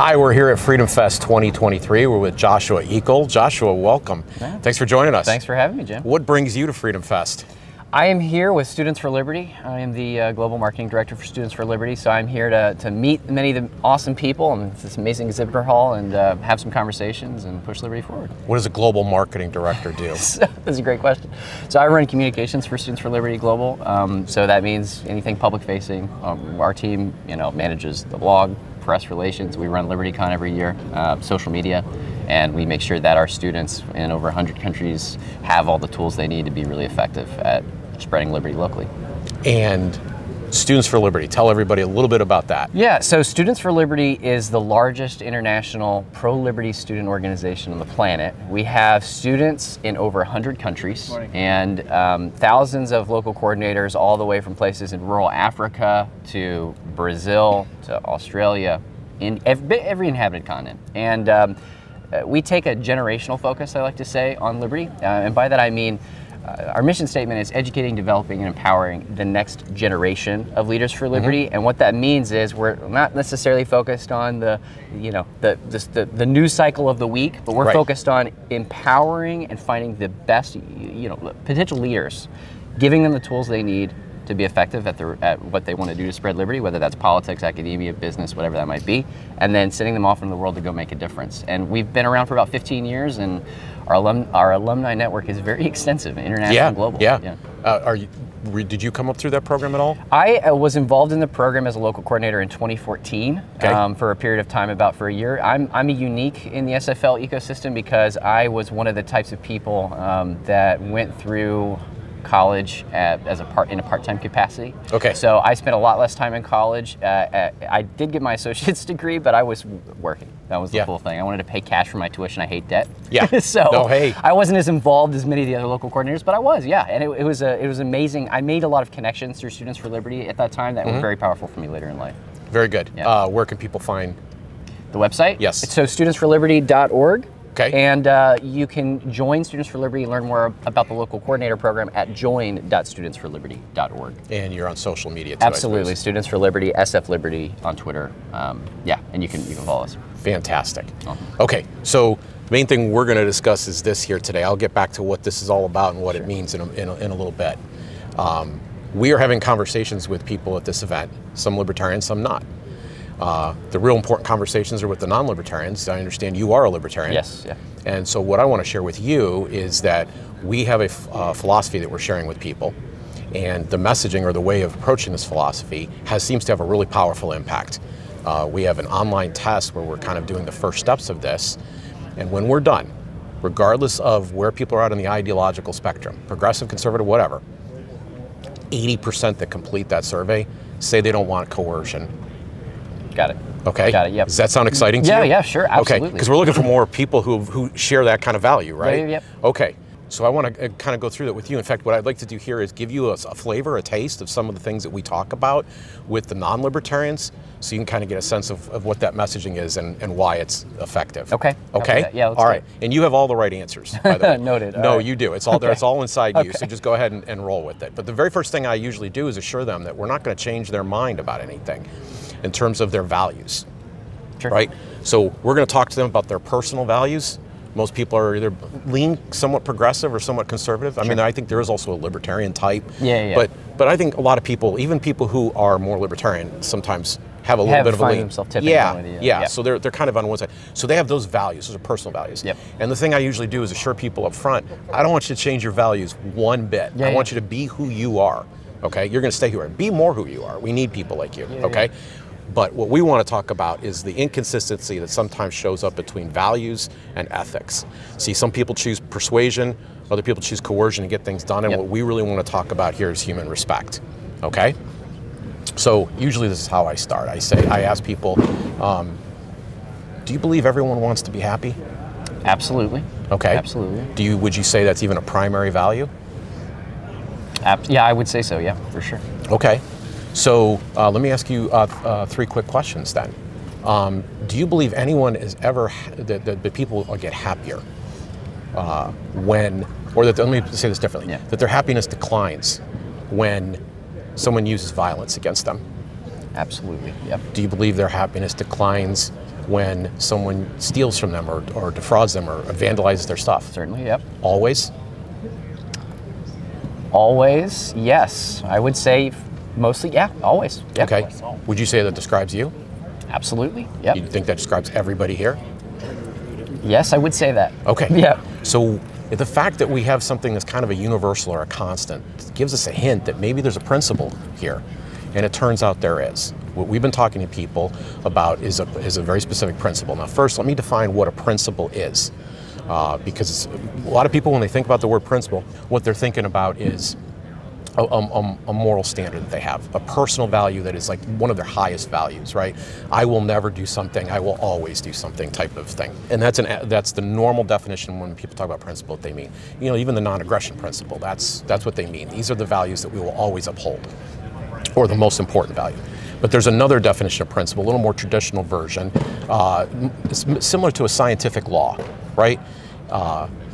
Hi, we're here at Freedom Fest 2023. We're with Joshua Ekel. Joshua, welcome. Yeah. Thanks for joining us. Thanks for having me, Jim. What brings you to Freedom Fest? I am here with Students for Liberty. I am the Global Marketing Director for Students for Liberty, so I'm here to meet many of the awesome people in this amazing exhibitor hall and have some conversations and push Liberty forward. What does a Global Marketing Director do? That's a great question. So I run communications for Students for Liberty Global, so that means anything public facing. Our team manages the blog, press relations. We run LibertyCon every year, social media, and we make sure that our students in over 100 countries have all the tools they need to be really effective at spreading liberty locally. And Students for Liberty, tell everybody a little bit about that. Yeah, so Students for Liberty is the largest international pro-liberty student organization on the planet. We have students in over 100 countries and thousands of local coordinators all the way from places in rural Africa to Brazil to Australia, in every inhabited continent. And we take a generational focus, I like to say, on liberty. And by that I mean our mission statement is educating, developing, and empowering the next generation of leaders for liberty. And what that means is we're not necessarily focused on the news cycle of the week, but we're focused on empowering and finding the best, potential leaders, giving them the tools they need to be effective at what they want to do to spread liberty, whether that's politics, academia, business, whatever that might be, and then sending them off into the world to go make a difference. And we've been around for about 15 years, and our alumni network is very extensive, international and global. Did you come up through that program at all? I was involved in the program as a local coordinator in 2014 for a period of time, about for a year. I'm unique in the SFL ecosystem because I was one of the types of people that went through college in a part-time capacity. Okay. So I spent a lot less time in college. I did get my associate's degree, but I was working. That was the full thing. I wanted to pay cash for my tuition. I hate debt. Yeah. So I wasn't as involved as many of the other local coordinators, but I was. Yeah. And it was amazing. I made a lot of connections through Students for Liberty at that time that were very powerful for me later in life. Very good. Yeah. Where can people find the website? Yes. So studentsforliberty.org. Okay. And you can join Students for Liberty and learn more about the local coordinator program at join.studentsforliberty.org. And you're on social media too. Absolutely. Students for Liberty, SF Liberty on Twitter. And you can follow us. Fantastic. Okay, so the main thing we're going to discuss is this here today. I'll get back to what this is all about and what it means in a little bit. We are having conversations with people at this event, some libertarians, some not. The real important conversations are with the non-libertarians. I understand you are a libertarian. Yes, yeah. And so what I want to share with you is that we have a philosophy that we're sharing with people, and the messaging or the way of approaching this philosophy seems to have a really powerful impact. We have an online test where we're kind of doing the first steps of this, and when we're done, regardless of where people are at on the ideological spectrum, progressive, conservative, whatever, 80% that complete that survey say they don't want coercion. Got it. Okay. Got it. Yep. Does that sound exciting to you? Yeah, sure, absolutely. Okay, because we're looking for more people who share that kind of value, right? Yep. Okay. So I want to kind of go through that with you. In fact, what I'd like to do here is give you a flavor, a taste of some of the things that we talk about with the non-libertarians, so you can kind of get a sense of what that messaging is and why it's effective. Okay. Okay? Yeah, let's all right. And you have all the right answers, by the way. Noted. No, you do. It's all there. It's all inside you, so just go ahead and roll with it. But the very first thing I usually do is assure them that we're not going to change their mind about anything in terms of their values. Sure. Right? So we're going to talk to them about their personal values. Most people are either lean somewhat progressive or somewhat conservative. I mean, I think there is also a libertarian type. Yeah. But I think a lot of people, even people who are more libertarian, sometimes have a little bit of a lean. Themselves tipping yeah. So they're kind of on one side. So they have those values. Those are personal values. Yep. And the thing I usually do is assure people up front, I don't want you to change your values one bit. I want you to be who you are. Okay? You're going to stay who you are. Be more who you are. We need people like you. Okay? But what we want to talk about is the inconsistency that sometimes shows up between values and ethics. See, some people choose persuasion, other people choose coercion to get things done, and what we really want to talk about here is human respect, okay? So usually this is how I start. I ask people, do you believe everyone wants to be happy? Absolutely. Okay. Absolutely. Would you say that's even a primary value? Yeah, I would say so, yeah, for sure. Okay. So let me ask you three quick questions then. Do you believe anyone is ever, that people get happier when, or that, let me say this differently, that their happiness declines when someone uses violence against them? Absolutely, yep. Do you believe their happiness declines when someone steals from them or defrauds them or vandalizes their stuff? Certainly, yep. Always? Always, yes. I would say mostly, yeah, always. Yep. Okay. Would you say that describes you? Absolutely, yep. You think that describes everybody here? Yes, I would say that. Okay. Yeah. So the fact that we have something that's kind of a universal or a constant gives us a hint that maybe there's a principle here. And it turns out there is. What we've been talking to people about is a very specific principle. Now, first, let me define what a principle is. Because a lot of people, when they think about the word principle, what they're thinking about is a moral standard that they have, a personal value that is like one of their highest values, right? I will never do something, I will always do something type of thing. And that's the normal definition when people talk about principle that they mean. You know, even the non-aggression principle, that's what they mean. These are the values that we will always uphold, or the most important value. But there's another definition of principle, a little more traditional version, similar to a scientific law, right?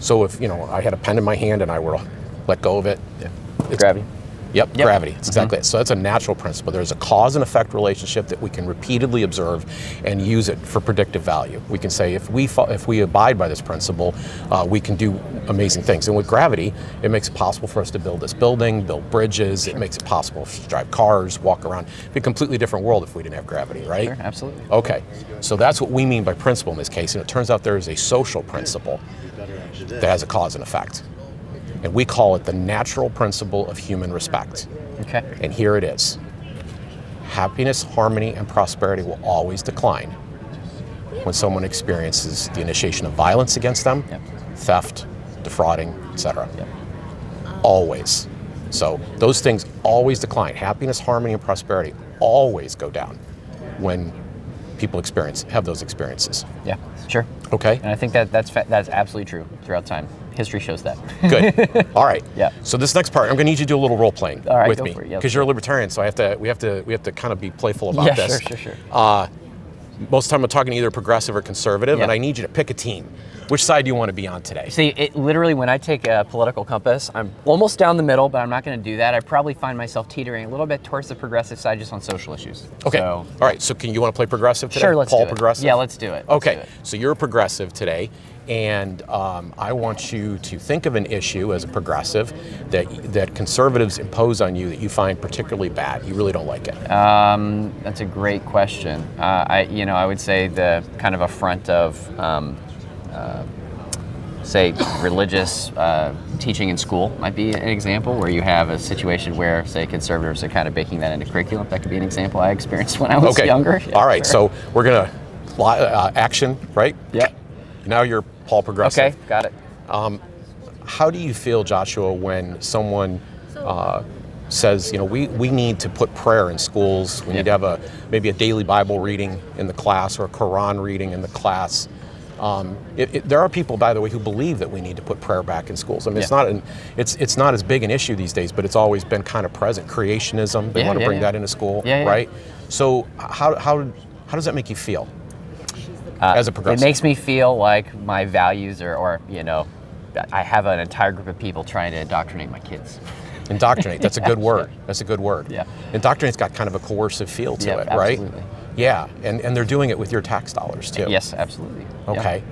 So if, you know, I had a pen in my hand and I were to let go of it, it's gravity. Yep, gravity. That's exactly it. So that's a natural principle. There's a cause and effect relationship that we can repeatedly observe and use it for predictive value. We can say if we abide by this principle, we can do amazing things. And with gravity, it makes it possible for us to build this building, build bridges. Sure. It makes it possible to drive cars, walk around. It'd be a completely different world if we didn't have gravity, right? Sure, absolutely. Okay, so that's what we mean by principle in this case. And it turns out there is a social principle that has a cause and effect. And we call it the natural principle of human respect. Okay. And here it is. Happiness, harmony, and prosperity will always decline when someone experiences the initiation of violence against them, theft, defrauding, etc. Always. So those things always decline. Happiness, harmony, and prosperity always go down when people have those experiences. Yeah, sure. Okay. And I think that's absolutely true throughout time. History shows that. Good. All right. Yeah. So this next part, I'm going to need you to do a little role playing with me, because you're a libertarian. So we have to kind of be playful about this. Sure. Most of the time, I'm talking either progressive or conservative, and I need you to pick a team. Which side do you want to be on today? See, literally, when I take a political compass, I'm almost down the middle, but I'm not going to do that. I probably find myself teetering a little bit towards the progressive side, just on social issues. Okay. So, all right. So, you want to play progressive today? Sure, let's do it. Progressive? Yeah, let's do it. Okay. So you're a progressive today, and I want you to think of an issue as a progressive that conservatives impose on you that you find particularly bad. You really don't like it. That's a great question. I would say the kind of affront of say religious teaching in school might be an example, where you have a situation where, say, conservatives are kind of baking that into curriculum. That could be an example I experienced when I was younger. Yeah, all right, so we're going to action, right? Yeah. Now you're Paul Progressive. Okay, got it. How do you feel, Joshua, when someone says, you know, we need to put prayer in schools, we need to have maybe a daily Bible reading in the class or a Quran reading in the class? There are people, by the way, who believe that we need to put prayer back in schools. I mean, it's not as big an issue these days, but it's always been kind of present. Creationism, they want to bring that into school, right? So how does that make you feel as a progressive? It makes me feel like my values or you know, I have an entire group of people trying to indoctrinate my kids. Indoctrinate, that's a good word. That's a good word. Yeah. Indoctrinate's got kind of a coercive feel to it, absolutely. right? Yeah, and they're doing it with your tax dollars too. Yes, absolutely. Okay.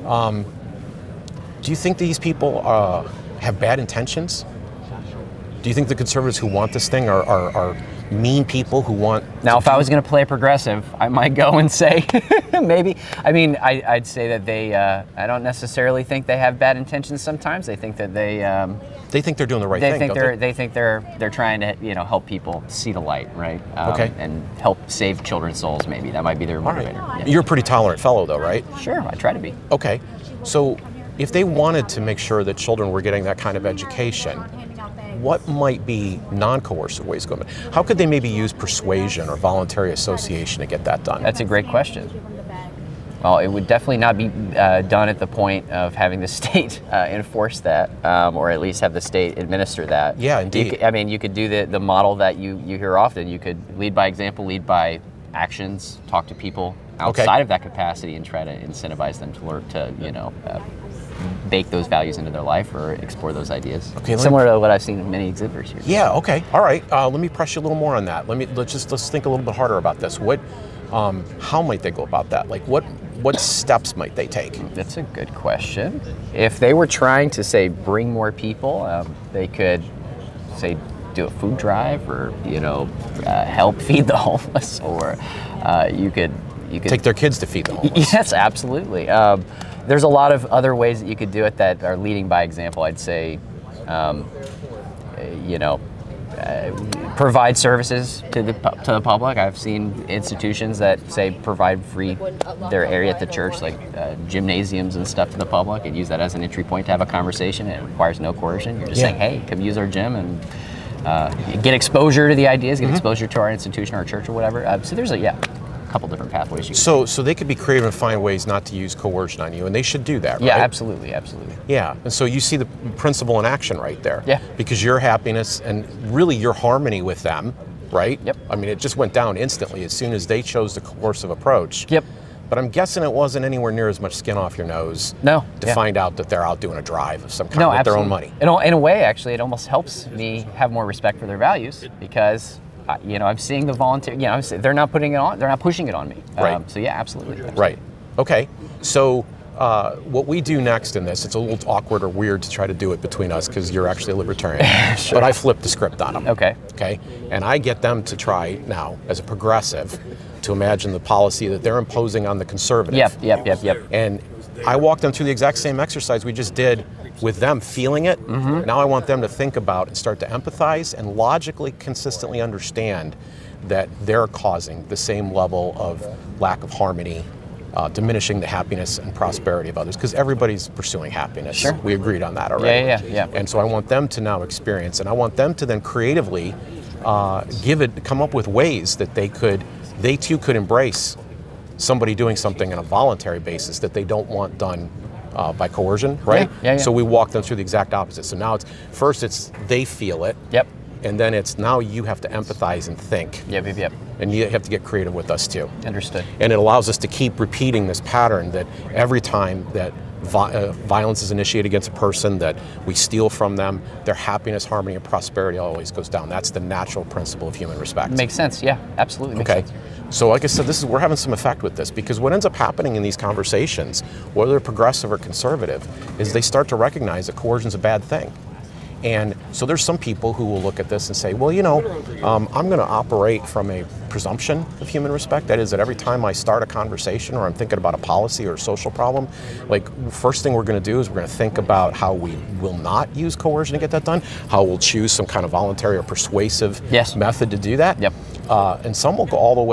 Yep. Do you think these people have bad intentions? Do you think the conservatives who want this thing are mean people who want... Now, if I was going to play progressive, I might go and say, maybe. I mean, I'd say that they, I don't necessarily think they have bad intentions sometimes. They think that they think they're doing the right thing, don't they? They think they're trying to, you know, help people see the light, right? And help save children's souls, maybe. That might be their motivator. Right. Yeah. You're a pretty tolerant fellow, though, right? Sure, I try to be. Okay. So if they wanted to make sure that children were getting that kind of education, what might be non-coercive ways of going? How could they maybe use persuasion or voluntary association to get that done? That's a great question. Well, it would definitely not be done at the point of having the state enforce that, or at least have the state administer that. Yeah, indeed. You could do the model that you hear often. You could lead by example, lead by actions, talk to people outside of that capacity, and try to incentivize them to learn to, you know, bake those values into their life or explore those ideas. Okay, similar to what I've seen in many exhibitors here. Yeah. Okay. All right. Let me press you a little more on that. Let's think a little bit harder about this. how might they go about that? Like what steps might they take? That's a good question. If they were trying to, say, bring more people, they could, say, do a food drive, or help feed the homeless, or you could Take their kids to feed the homeless. Yes, absolutely. There's a lot of other ways that you could do it that are leading by example. I'd say, provide services to the public. I've seen institutions that say provide free their area at the church, like gymnasiums and stuff, to the public, and use that as an entry point to have a conversation. It requires no coercion. You're just saying, hey, come use our gym and get exposure to the ideas, get exposure to our institution, our church, or whatever. So there's a couple different pathways. So they could be creative and find ways not to use coercion on you, and they should do that, right? Yeah, absolutely. Yeah, and so you see the principle in action right there. Yeah. Because your happiness and really your harmony with them, right? Yep. I mean, it just went down instantly as soon as they chose the coercive approach. Yep. But I'm guessing it wasn't anywhere near as much skin off your nose to find out that they're out doing a drive of some kind with their own money. In a way, actually, it almost helps me have more respect for their values, because I'm seeing the volunteer. They're not putting it on. They're not pushing it on me. Right. So yeah, absolutely. Right. Okay. So what we do next in this, it's a little awkward or weird to try to do it between us because you're actually a libertarian. Sure. But I flip the script on them. Okay. Okay. And I get them to try now, as a progressive, to imagine the policy that they're imposing on the conservative. Yep. And I walk them through the exact same exercise we just did with them feeling it. Mm-hmm. Now I want them to think about and start to empathize and logically, consistently understand that they're causing the same level of lack of harmony, diminishing the happiness and prosperity of others, because everybody's pursuing happiness. Sure. We agreed on that already. Yeah. And so I want them to now experience, and I want them to then creatively come up with ways that they too could embrace somebody doing something on a voluntary basis that they don't want done by coercion, right? Yeah. So we walk them through the exact opposite. So now it's they feel it. Yep. And then it's now you have to empathize and think. Yep. And you have to get creative with us too. Understood. And it allows us to keep repeating this pattern that every time that violence is initiated against a person, that we steal from them, their happiness, harmony, and prosperity always goes down. That's the natural principle of human respect. Makes sense. Yeah, absolutely. Makes sense. So like I said, we're having some effect with this, because what ends up happening in these conversations, whether they're progressive or conservative, is they start to recognize that coercion's a bad thing. And so there's some people who will look at this and say, well, I'm going to operate from a presumption of human respect. That is, that every time I start a conversation or I'm thinking about a policy or a social problem, like, first thing we're going to do is we're going to think about how we will not use coercion to get that done, how we'll choose some kind of voluntary or persuasive method to do that. Yep. And some will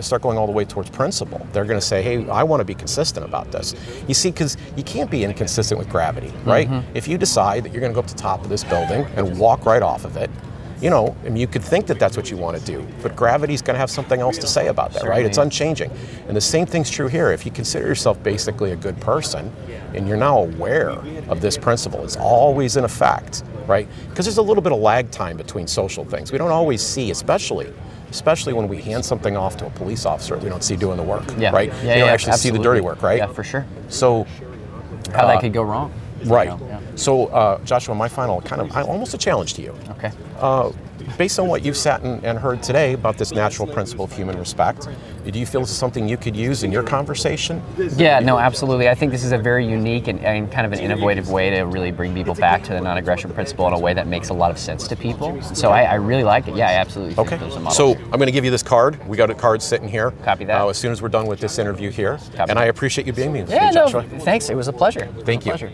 start going all the way towards principle. They're going to say, hey, I want to be consistent about this. You see, because you can't be inconsistent with gravity, right? Mm-hmm. If you decide that you're going to go up to the top of this building and walk right off of it, you could think that that's what you want to do, but gravity's going to have something else to say about that, right? It's unchanging. And the same thing's true here. If you consider yourself basically a good person and you're now aware of this principle, it's always in effect, right? Because there's a little bit of lag time between social things. We don't always see, especially when we hand something off to a police officer, we don't see doing the work, right? You don't actually see the dirty work, right? Yeah, for sure. So how that could go wrong. Right. So Joshua, my final almost a challenge to you. Okay. Based on what you've sat and heard today about this natural principle of human respect, do you feel this is something you could use in your conversation? Yeah, no, absolutely. I think this is a very unique and kind of an innovative way to really bring people back to the non-aggression principle in a way that makes a lot of sense to people. So I really like it. Yeah, I absolutely think there's a model. So I'm going to give you this card. We got a card sitting here. Copy that. As soon as we're done with this interview here. Copy. And I appreciate you being with me, Yeah, Joshua. no, thanks. It was a pleasure. Thank you. Pleasure.